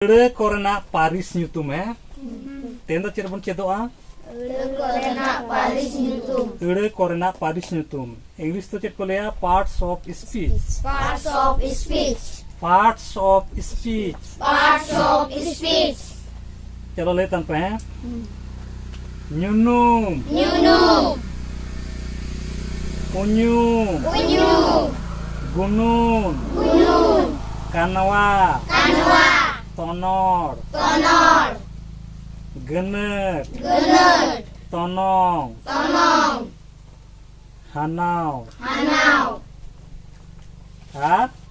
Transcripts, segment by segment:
Ede korena Paris nyutum ya. Tenda cirebon cedoa. Ede korena Paris nyutum. Ede korena Paris nyutum. English to cek kolea parts of speech. Parts of speech. Parts of speech. Parts of speech. चलो ले तन पे हैं nyunum Nyunum. unyum Unyum. gunun Gunung. kanwa Kanwa. tonor Tonor. genet Genet. tonong Tonong. hanau Hanau.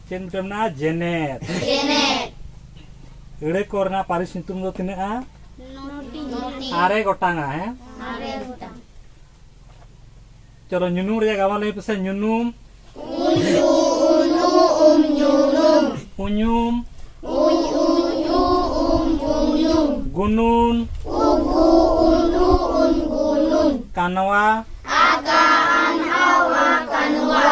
cen kemna jenet Jenet. ede korena Paris nyutum do tine Noti. are gotang ya. Are hutang. चलो nyunum रे गावा ले पसे nyunum Nyunum. unyum Unyum. gunun Gunung. kanwa Akan hawa kanwa.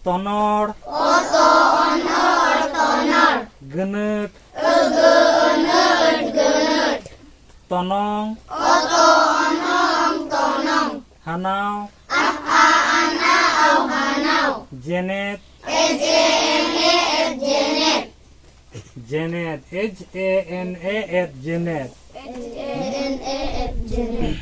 tonor Oto onor tonor. genet Genet. tonong Oto onong tonong. hanau Anau hanau. jenet Jenet. jenet Jenet Jenet.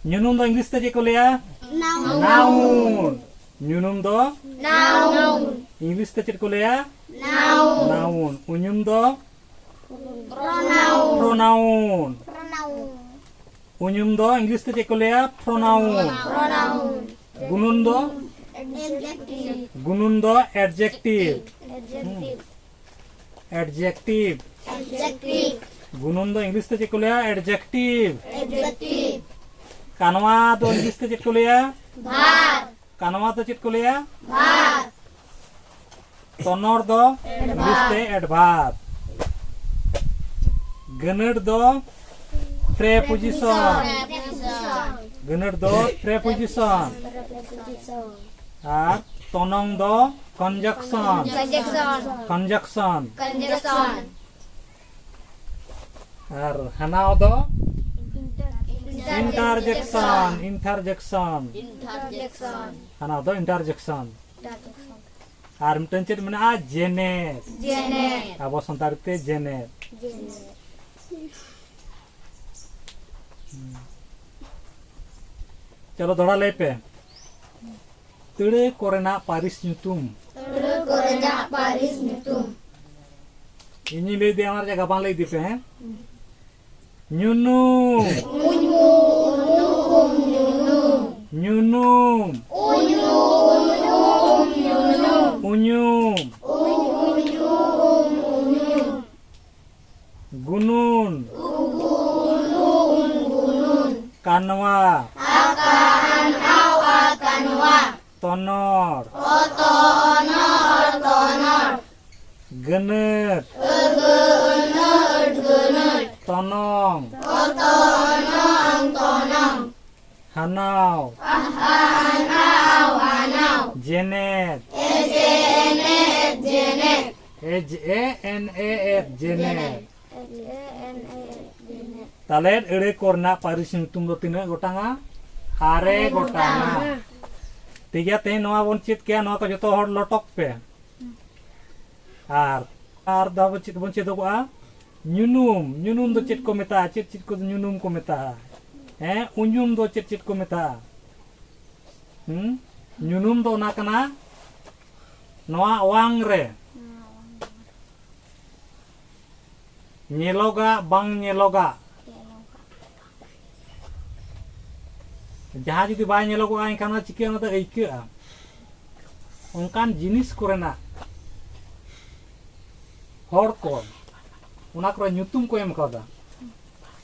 nyunum do English te ko leya noun nyunum do Noun. English te ko leya Noun. noun unyum do Pronoun. pronoun unyum do English te ko leya pronoun Pronoun. gunun do Adjective. gunun do adjective Adjective. adjective Adjective. gunun do English te ko leya adjective Adjective. kanwa do English te ko leya Verb. kanwa do ko leya Verb. tonor do English te adverb genet do preposition genet do preposition R tonong do conjunction conjunction Conjunction. R hanao do interjection interjection Interjection. hanao do interjection R miten chet mena a jenet Jenet. abo santar te jenet चलो थोड़ा ले पे तिड़े कोरेना Paris nyutum Ede korena Paris nyutum. ini ले दे हमारे जगह पान ले दी पे हैं nyunum nyunum unyum gunun kanwa Akan hawa kanwa. tonor Oto onor tonor. genet Genet. tonong Oto onong tonong. hanau Anau hanau. jenet Jenet. jenet talet ede korna Paris nyutum do tina gotanga are gotanga tiga te noa bon chit ke noa ko joto hor lotok pe ar da bon chit do a nyunum do chit ko meta chit ko nyunum ko meta unyum do chit ko meta nyunum do na kana noa wang re nyeloga bang nyeloga jaha judi bay nyeloga enkan na chike na ta eikea onkan jinis korena hor ko una kro nyutum ko em kada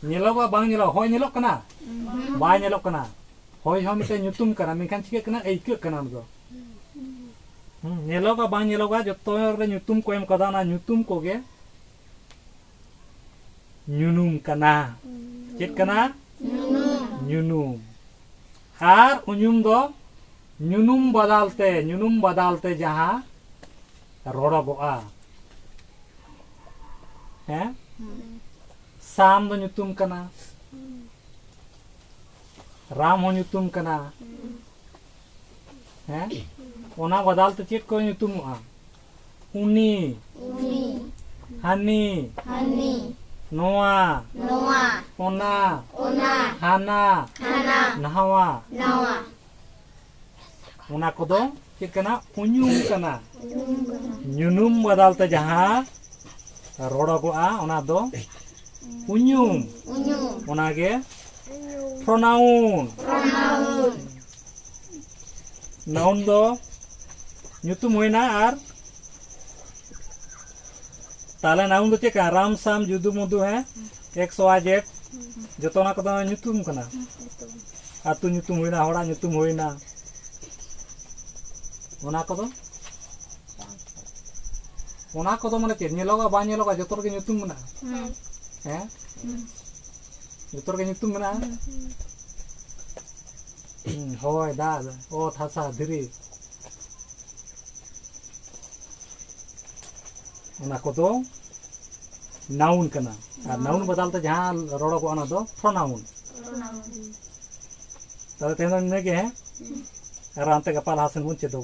nyeloga bang nyelo hoy nyelok kana bay nyelok kana hoy ho mite nyutum kana menkan chike kana eikea kana do nyeloga bang nyeloga joto re nyutum ko em kada na nyutum ko ge nyunum kana chet kana nyunum R unyum do nyunum badalte jaha rodogoa साम दो nyutum kana, Ram हो nyutum kana, हैं? ओना बदल तो check को nyutum आ, उनी, हनी, नोआ, ओना, हाना, नहावा, ओना को दो चेक कना उन्युम कना, nyunum बदल तो जहाँ रोड़ा को आ ओना दो उन्युम, ओना के pronoun, noun दो nyutum होइना आर ताले नाउन दो चेक राम साम जुदु मुदु है एक्स वाई जेड जतना को nyutum कना आतु nyutum होइना होड़ा nyutum होइना ओना को दो माने चेक नेलोगा बा नेलोगा जतोर के nyutum मना हैं जतोर के nyutum मना होय दाल ओ थासा धीरी ओना को दो नाउन कना और नाउन बदलते जहाँ रोड़ा को आना दो प्रोनाउन तब तेन ने के हैं और अंत गपाल हासन बुन चेदो